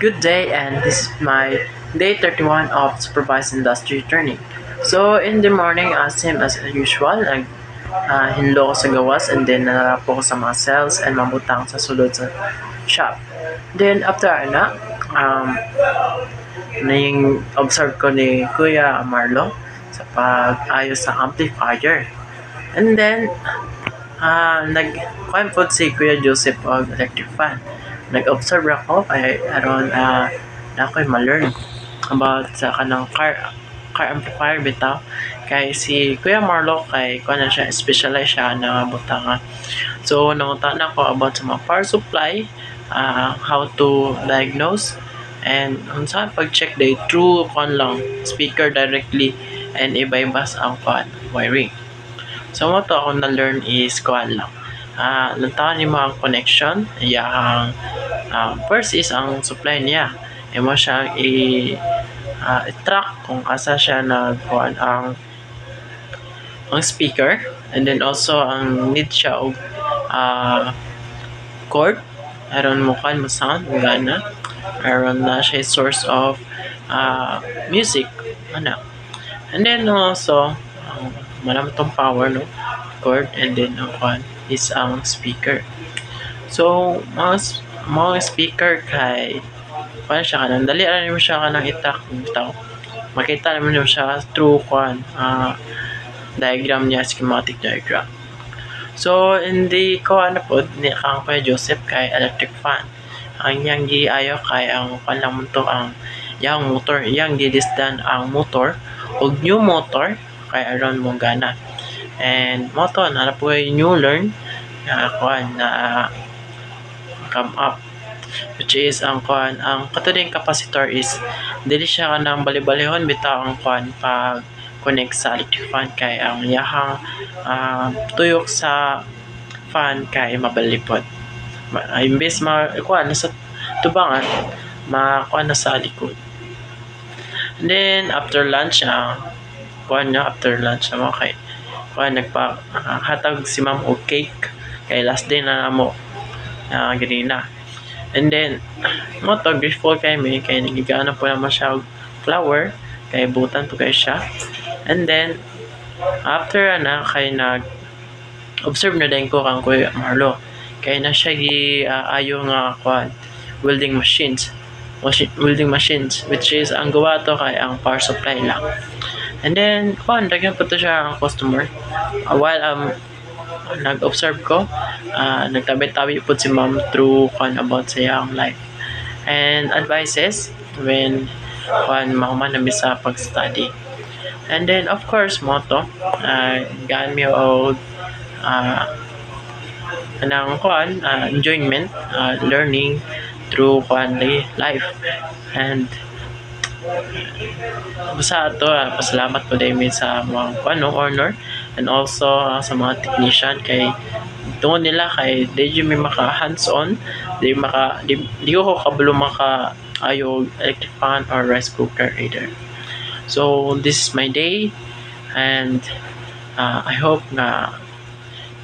Good day, and this is my day 31 of supervised industry training. So in the morning, same as usual, hinlo ko sa gawas and then nanarapo ko sa mga cells and mabutang sa sulod sa shop. Then after na yung observe ko ni Kuya Marlo sa pag-ayos sa amplifier. And then, nag-kuhan po si Kuya Joseph og electric fan. Nag-observe ako kay aron na ako'y ma-learn about sa kanang car amplifier bitaw. Kay si Kuya Marlo kay kuha na siya, specialize siya na butanga. So nangutan ako about sa mga power supply, how to diagnose, and unsa pag-check the true lang speaker directly and iba-ibas ang wiring. So mo to ako na-learn is lang. Lantahan ni mga connection, yang first is ang supply niya. Imo siya i-track kung asa siya nagkuhan ang speaker, and then also ang need siya og cord aron mo kan mo sound gana, aron na siya source of music ana. And then also malam tong power no cord, and then ang is ang speaker. So mga speaker kay paano siya kanang dali ra mo siya kanang i-track bitaw. Makita naman mo siya through diagram niya, schematic diagram. So in the na pod ni kang Kuya Joseph kay electric fan. Ang yang giayo kay ang lang mo to ang yang motor, yang gidisdan ang motor og new motor kay aron mo gana. And moto na po new learn na come up, which is ang katuding capacitor is dili siya kanang bali-balihon bitaw ang pag connect sa electric fan kay ang yahang tuyok sa fan kay mabalipod. Imbes na sa tubangan, na sa likod. And then after lunch after lunch naman kay nagpa-hatag si ma'am og cake kay last day na namo ganina. And then mo to grateful kay me kay nagigana po naman siya og flower kay butan po kay siya. And then after kay observe na din ko kang Kuya Marlo kay na siya ayo nga welding machines, which is ang gawa to kay ang power supply lang. And then daghan po to siya ang customer. While nag-observe ko, nagtabi-tabi po si ma'am through about sa iyang life and advices when mahuman na sa pag-study. And then of course moto gaan mi og enjoyment, learning through life. And basta ato pasalamat po din sa mga honor, and also sa mga technician kay tungod nila kay di may maka hands on, di ko kabalo maka ayo electric fan or rice cooker either. So this is my day, and I hope na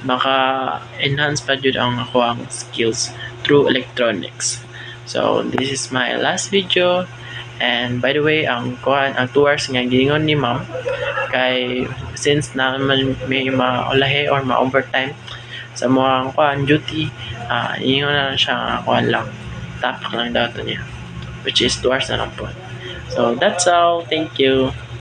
maka-enhance pa jud ang ako ang skills through electronics. So this is my last video. And by the way, ang 2 hours nga giingon ni ma'am kay since na may maulahe or ma-overtime sa mga duty, ingon na lang siya lang tapak lang daw to niya, which is 2 hours na lang po. So that's all. Thank you.